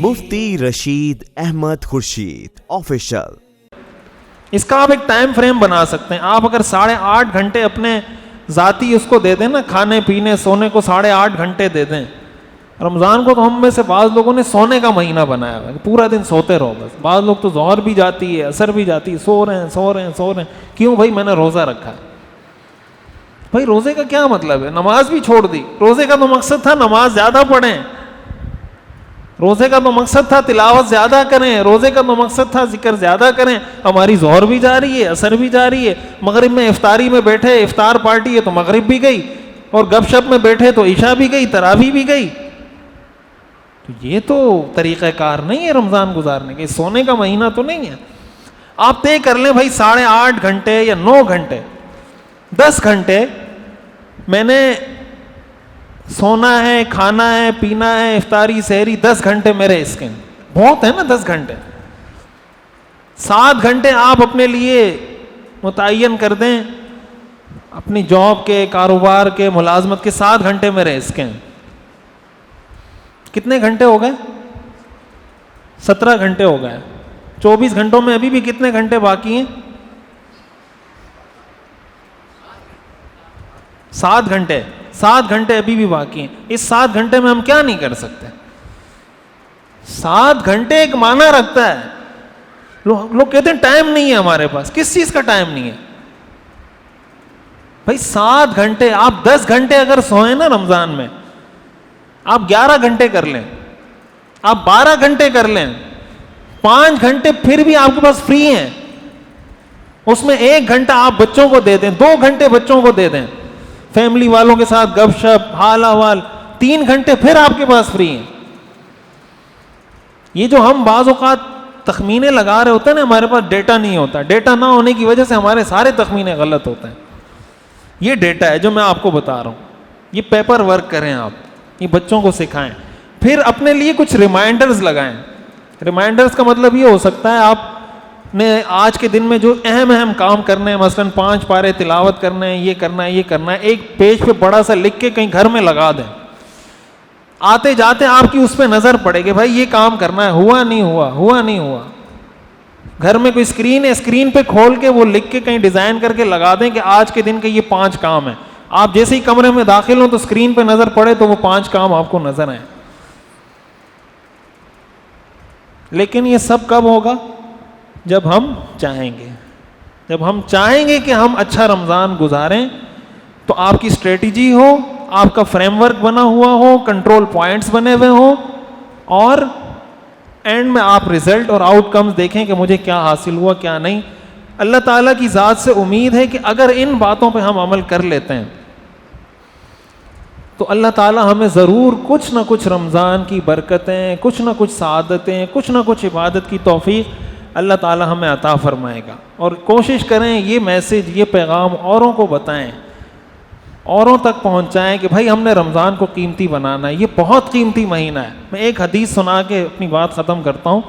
مفتی Rashid Ahmad Khurshid official. اس کا آپ ایک ٹائم فریم بنا سکتے ہیں. آپ اگر 8.5 گھنٹے اپنے ذاتی اس کو دے دیں نا, کھانے پینے سونے کو 8.5 گھنٹے دے دیں. رمضان کو تو ہم میں سے بعض لوگوں نے سونے کا مہینہ بنایا ہوا ہے, پورا دن سوتے رہو بس. بعض لوگ تو ظہر بھی جاتی ہے, عصر بھی جاتی ہے, سو رہے ہیں. کیوں بھائی؟ میں نے روزہ رکھا ہے. بھائی روزے کا کیا مطلب ہے؟ نماز بھی چھوڑ دی. روزے کا تو مقصد تھا نماز زیادہ پڑھیں, روزے کا تو مقصد تھا تلاوت زیادہ کریں, روزے کا تو مقصد تھا ذکر زیادہ کریں. ہماری ظہر بھی جاری ہے, عصر بھی جاری ہے, مغرب میں افطاری میں بیٹھے, افطار پارٹی ہے تو مغرب بھی گئی, اور گپ شپ میں بیٹھے تو عشاء بھی گئی, تراویح بھی گئی. تو یہ تو طریقہ کار نہیں ہے رمضان گزارنے کے. سونے کا مہینہ تو نہیں ہے. آپ طے کر لیں بھائی 8.5 گھنٹے یا 9 گھنٹے 10 گھنٹے میں نے سونا ہے, کھانا ہے, پینا ہے, افطاری سحری 10 گھنٹے میرے اس کے بہت ہے نا. 10 گھنٹے 7 گھنٹے آپ اپنے لیے متعین کر دیں, اپنی جاب کے, کاروبار کے, ملازمت کے 7 گھنٹے میرے اس کے. کتنے گھنٹے ہو گئے؟ 17 گھنٹے ہو گئے. 24 گھنٹوں میں ابھی بھی کتنے گھنٹے باقی ہیں؟ 7 گھنٹے. 7 گھنٹے ابھی بھی باقی ہیں. اس 7 گھنٹے میں ہم کیا نہیں کر سکتے؟ 7 گھنٹے ایک معنی رکھتا ہے. لوگ کہتے ہیں ٹائم نہیں ہے ہمارے پاس. کس چیز کا ٹائم نہیں ہے بھائی؟ 7 گھنٹے. آپ 10 گھنٹے اگر سوئیں نا رمضان میں, آپ 11 گھنٹے کر لیں, آپ 12 گھنٹے کر لیں, 5 گھنٹے پھر بھی آپ کے پاس فری ہیں. اس میں 1 گھنٹہ آپ بچوں کو دے دیں, 2 گھنٹے بچوں کو دے دیں, فیملی والوں کے ساتھ گپ شپ, حال احوال. 3 گھنٹے پھر آپ کے پاس فری ہیں. یہ جو ہم بعض اوقات تخمینے لگا رہے ہوتے ہیں نا, ہمارے پاس ڈیٹا نہیں ہوتا. ڈیٹا نہ ہونے کی وجہ سے ہمارے سارے تخمینے غلط ہوتے ہیں. یہ ڈیٹا ہے جو میں آپ کو بتا رہا ہوں. یہ پیپر ورک کریں آپ, یہ بچوں کو سکھائیں. پھر اپنے لیے کچھ ریمائنڈرز لگائیں. ریمائنڈرز کا مطلب یہ ہو سکتا ہے آپ نے آج کے دن میں جو اہم کام کرنے ہیں, مثلاً 5 پارے تلاوت کرنے ہیں, یہ کرنا ہے, ایک پیج پہ بڑا سا لکھ کے کہیں گھر میں لگا دیں. آتے جاتے آپ کی اس پہ نظر پڑے گی, بھائی یہ کام کرنا ہے, ہوا نہیں ہوا. گھر میں کوئی اسکرین ہے, اسکرین پہ کھول کے وہ لکھ کے کہیں ڈیزائن کر کے لگا دیں کہ آج کے دن کے یہ 5 کام ہیں. آپ جیسے ہی کمرے میں داخل ہوں تو اسکرین پہ نظر پڑے تو وہ 5 کام آپ کو نظر آئیں. لیکن یہ سب کب ہوگا؟ جب ہم چاہیں گے. جب ہم چاہیں گے کہ ہم اچھا رمضان گزاریں تو آپ کی اسٹریٹجی ہو, آپ کا فریم ورک بنا ہوا ہو, کنٹرول پوائنٹس بنے ہوئے ہوں, اور اینڈ میں آپ رزلٹ اور آؤٹ کمز دیکھیں کہ مجھے کیا حاصل ہوا کیا نہیں. اللہ تعالیٰ کی ذات سے امید ہے کہ اگر ان باتوں پہ ہم عمل کر لیتے ہیں تو اللہ تعالیٰ ہمیں ضرور کچھ نہ کچھ رمضان کی برکتیں, کچھ نہ کچھ سعادتیں, کچھ نہ کچھ عبادت کی توفیق اللہ تعالیٰ ہمیں عطا فرمائے گا. اور کوشش کریں یہ میسج, یہ پیغام اوروں کو بتائیں, اوروں تک پہنچائیں کہ بھائی ہم نے رمضان کو قیمتی بنانا ہے. یہ بہت قیمتی مہینہ ہے. میں ایک حدیث سنا کے اپنی بات ختم کرتا ہوں.